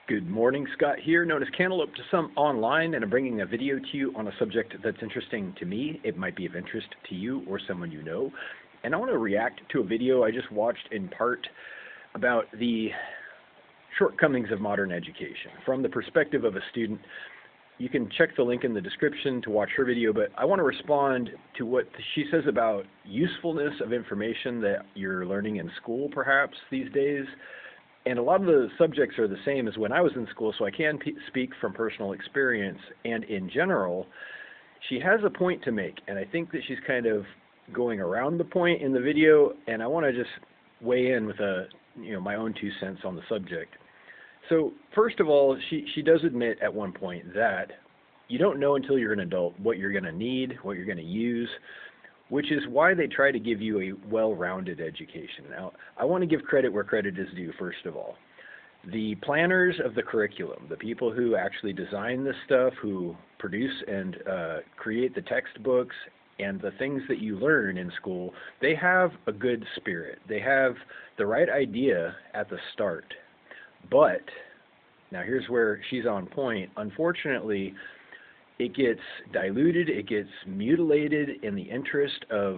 Good morning, Scott here, known as Cantaloupe to some online, and I'm bringing a video to you on a subject that's interesting to me. It might be of interest to you or someone you know. And I want to react to a video I just watched in part about the shortcomings of modern education from the perspective of a student. You can check the link in the description to watch her video, but I want to respond to what she says about usefulness of information that you're learning in school perhaps these days. And a lot of the subjects are the same as when I was in school, so I can speak from personal experience. And in general, she has a point to make, and I think that she's kind of going around the point in the video, and I want to just weigh in with my own 2 cents on the subject. So first of all, she does admit at one point that you don't know until you're an adult what you're going to need, what you're going to use, which is why they try to give you a well-rounded education. Now, I want to give credit where credit is due, first of all. The planners of the curriculum, the people who actually design this stuff, who produce and create the textbooks and the things that you learn in school, they have a good spirit. They have the right idea at the start. But, now here's where she's on point, unfortunately, it gets diluted, it gets mutilated in the interest of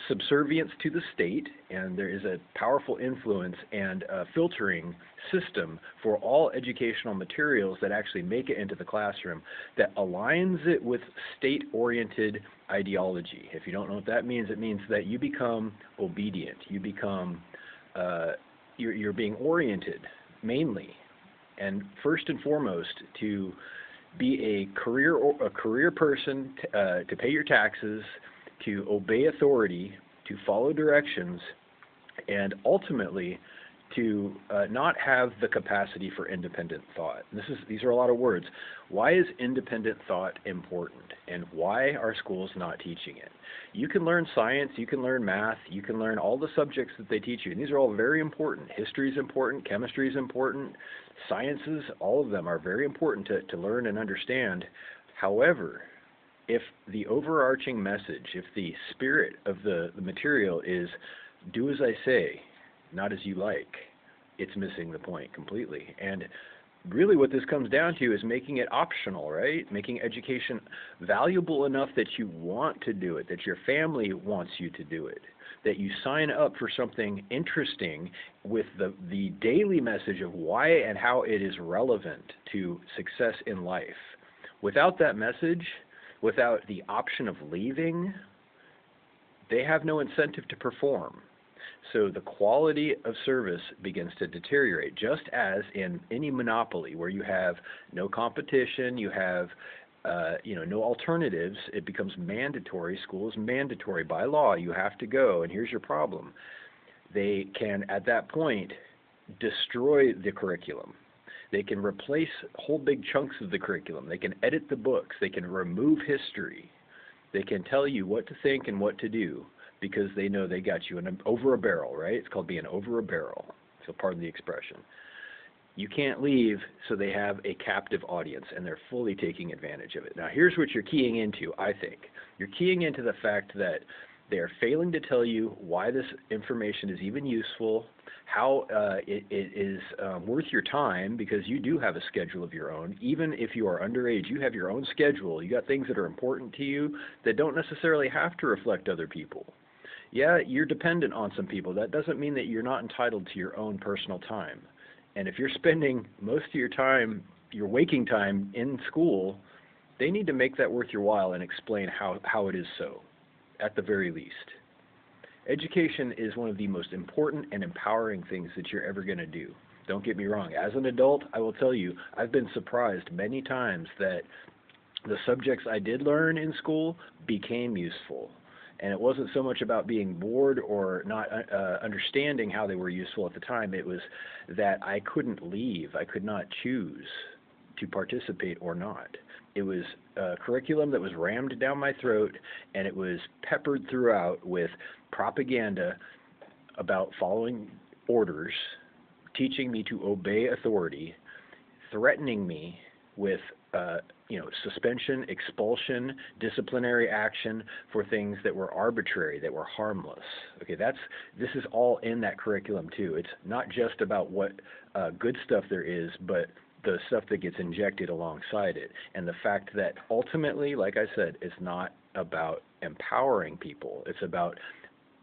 subservience to the state, and there is a powerful influence and filtering system for all educational materials that actually make it into the classroom that aligns it with state-oriented ideology. If you don't know what that means, it means that you become obedient, you become, you're being oriented mainly and first and foremost to be a career person, to pay your taxes, to obey authority, to follow directions, and ultimately to not have the capacity for independent thought. And these are a lot of words. Why is independent thought important, and why are schools not teaching it? You can learn science, you can learn math, you can learn all the subjects that they teach you, and these are all very important. History is important, chemistry is important, sciences, all of them are very important to learn and understand. However, if the overarching message, if the spirit of the material is do as I say, not as you like, it's missing the point completely. And really what this comes down to is making it optional, right? Making education valuable enough that you want to do it, that your family wants you to do it, that you sign up for something interesting with the daily message of why and how it is relevant to success in life. Without that message, without the option of leaving, they have no incentive to perform. So the quality of service begins to deteriorate, just as in any monopoly where you have no competition, you have no alternatives. It becomes mandatory. School is mandatory by law. You have to go, and here's your problem. They can, at that point, destroy the curriculum. They can replace whole big chunks of the curriculum. They can edit the books. They can remove history. They can tell you what to think and what to do because they know they got you over a barrel, right? It's called being over a barrel, so pardon the expression. You can't leave, so they have a captive audience, and they're fully taking advantage of it. Now, here's what you're keying into, I think. You're keying into the fact that they're failing to tell you why this information is even useful, how it is worth your time, because you do have a schedule of your own. Even if you are underage, you have your own schedule. You got things that are important to you that don't necessarily have to reflect other people. Yeah, you're dependent on some people. That doesn't mean that you're not entitled to your own personal time. And if you're spending most of your time, your waking time in school, they need to make that worth your while and explain how it is so, at the very least. Education is one of the most important and empowering things that you're ever going to do. Don't get me wrong. As an adult, I will tell you, I've been surprised many times that the subjects I did learn in school became useful. And it wasn't so much about being bored or not understanding how they were useful at the time. It was that I couldn't leave. I could not choose to participate or not. It was a curriculum that was rammed down my throat, and it was peppered throughout with propaganda about following orders, teaching me to obey authority, threatening me with suspension, expulsion, disciplinary action for things that were arbitrary, that were harmless. Okay, this is all in that curriculum too. It's not just about what good stuff there is, but the stuff that gets injected alongside it. And the fact that ultimately, like I said, it's not about empowering people, it's about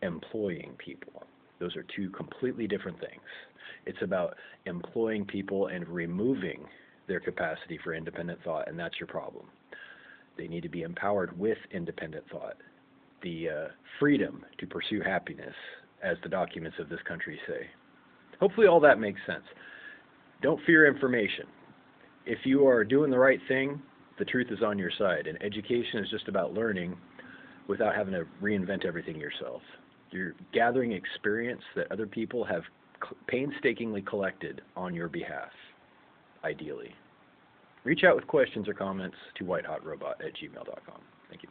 employing people. Those are two completely different things. It's about employing people and removing their capacity for independent thought, and that's your problem. They need to be empowered with independent thought, the freedom to pursue happiness, as the documents of this country say. Hopefully all that makes sense. Don't fear information. If you are doing the right thing, the truth is on your side, and education is just about learning without having to reinvent everything yourself. You're gathering experience that other people have painstakingly collected on your behalf, ideally. Reach out with questions or comments to whitehotrobot@gmail.com. Thank you.